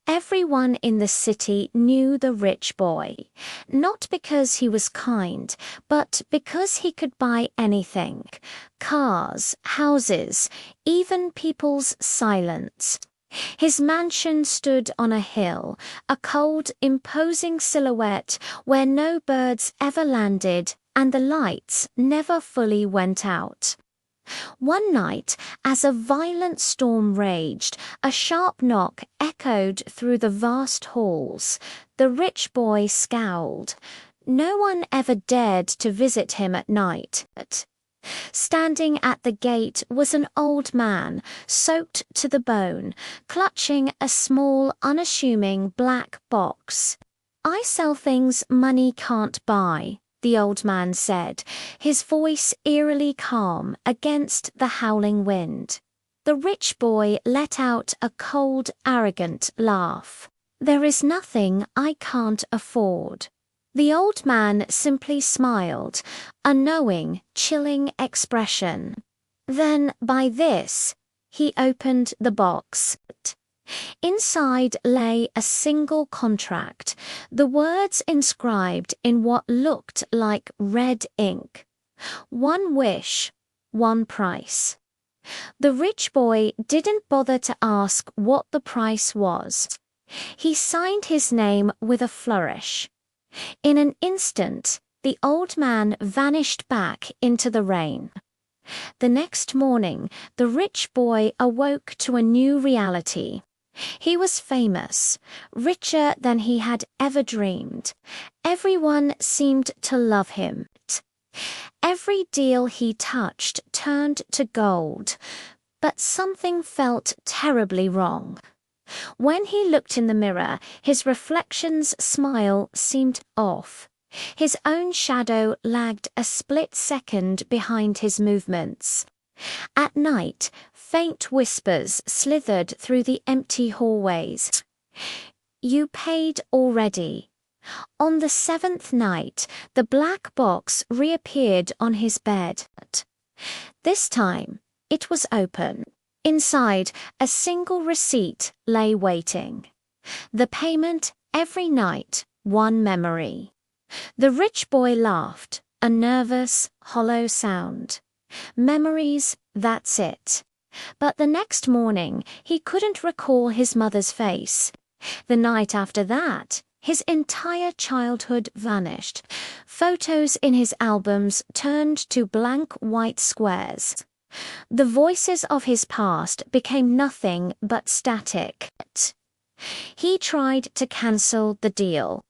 Everyone in the city knew the rich boy, not because he was kind, but because he could buy anything: cars, houses, even people's silence. His mansion stood on a hill, a cold, imposing silhouette where no birds ever landed and the lights never fully went out. One night, as a violent storm raged, a sharp knock echoed through the vast halls. The rich boy scowled. No one ever dared to visit him at night. Standing at the gate was an old man, soaked to the bone, clutching a small, unassuming black box. "I sell things money can't buy," the old man said, his voice eerily calm against the howling wind. The rich boy let out a cold, arrogant laugh. "There is nothing I can't afford." The old man simply smiled, a knowing, chilling expression. Then, by this, he opened the box. Inside lay a single contract, the words inscribed in what looked like red ink. One wish, one price. The rich boy didn't bother to ask what the price was. He signed his name with a flourish. In an instant, the old man vanished back into the rain. The next morning, the rich boy awoke to a new reality. He was famous, richer than he had ever dreamed. Everyone seemed to love him. Every deal he touched turned to gold, but something felt terribly wrong. When he looked in the mirror, his reflection's smile seemed off. His own shadow lagged a split second behind his movements. At night, faint whispers slithered through the empty hallways. "You paid already." On the seventh night, the black box reappeared on his bed. This time, it was open. Inside, a single receipt lay waiting. The payment every night, one memory. The rich boy laughed, a nervous, hollow sound. Memories, that's it. But the next morning, he couldn't recall his mother's face. The night after that, his entire childhood vanished. Photos in his albums turned to blank white squares. The voices of his past became nothing but static. He tried to cancel the deal.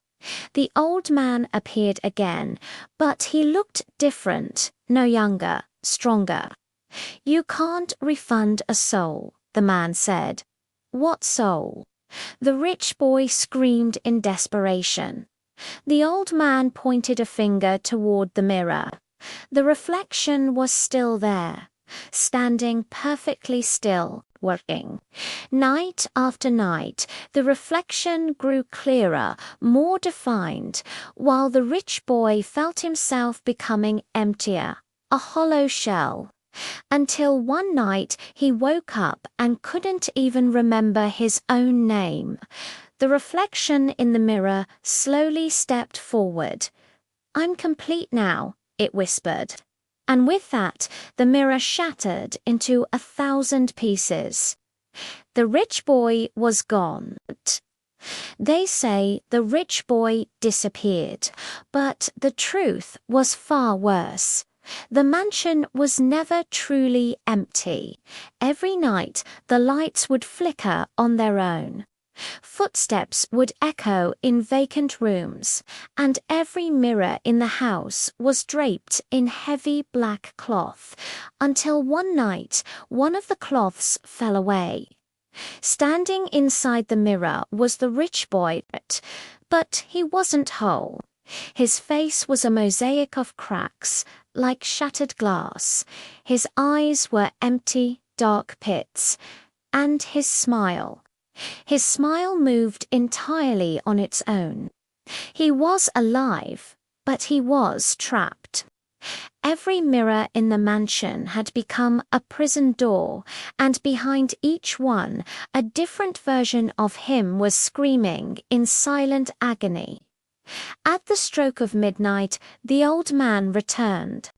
The old man appeared again, but he looked different, no younger, stronger. "You can't refund a soul," the man said. "What soul?" The rich boy screamed in desperation. The old man pointed a finger toward the mirror. The reflection was still there, standing perfectly still, working. Night after night, the reflection grew clearer, more defined, while the rich boy felt himself becoming emptier, a hollow shell. Until one night he woke up and couldn't even remember his own name. The reflection in the mirror slowly stepped forward. "I'm complete now," it whispered. And with that, the mirror shattered into 1,000 pieces. The rich boy was gone. They say the rich boy disappeared, but the truth was far worse. The mansion was never truly empty. Every night, the lights would flicker on their own. Footsteps would echo in vacant rooms, and every mirror in the house was draped in heavy black cloth, until one night one of the cloths fell away. Standing inside the mirror was the rich boy, but he wasn't whole. His face was a mosaic of cracks, like shattered glass. His eyes were empty, dark pits. And his smile. His smile moved entirely on its own. He was alive, but he was trapped. Every mirror in the mansion had become a prison door, and behind each one, a different version of him was screaming in silent agony. At the stroke of midnight, the old man returned.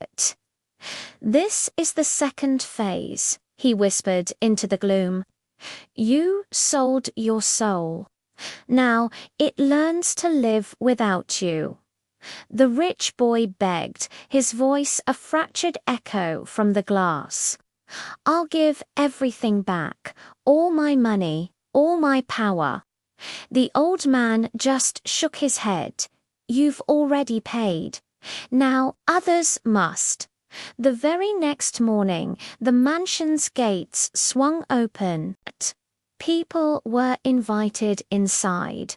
"This is the second phase," he whispered into the gloom. "You sold your soul. Now it learns to live without you." The rich boy begged, his voice a fractured echo from the glass. "I'll give everything back, all my money, all my power." The old man just shook his head. "You've already paid. Now others must." The very next morning, the mansion's gates swung open. People were invited inside.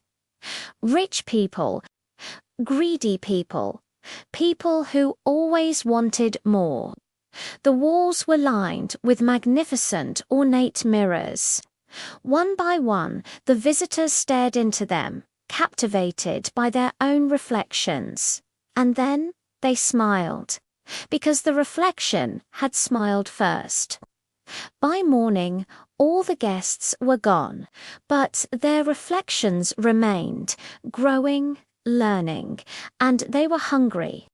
Rich people, greedy people, people who always wanted more. The walls were lined with magnificent, ornate mirrors. One by one, the visitors stared into them, captivated by their own reflections. And then they smiled, because the reflection had smiled first. By morning, all the guests were gone, but their reflections remained, growing, learning, and they were hungry.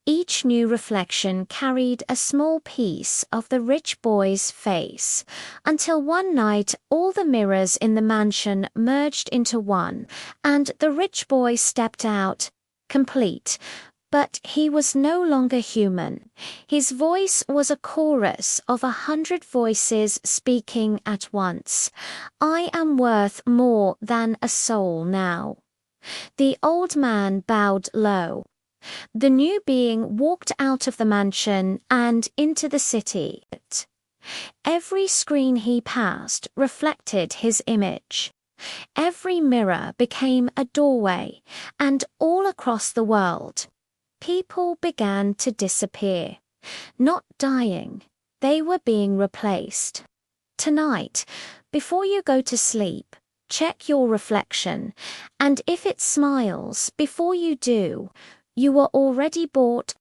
Each new reflection carried a small piece of the rich boy's face, until one night all the mirrors in the mansion merged into one, and the rich boy stepped out, complete. But he was no longer human. His voice was a chorus of 100 voices speaking at once. "I am worth more than a soul now." The old man bowed low. The new being walked out of the mansion and into the city. Every screen he passed reflected his image. Every mirror became a doorway, and all across the world, people began to disappear. Not dying, they were being replaced. Tonight, before you go to sleep, check your reflection, and if it smiles before you do, you were already bought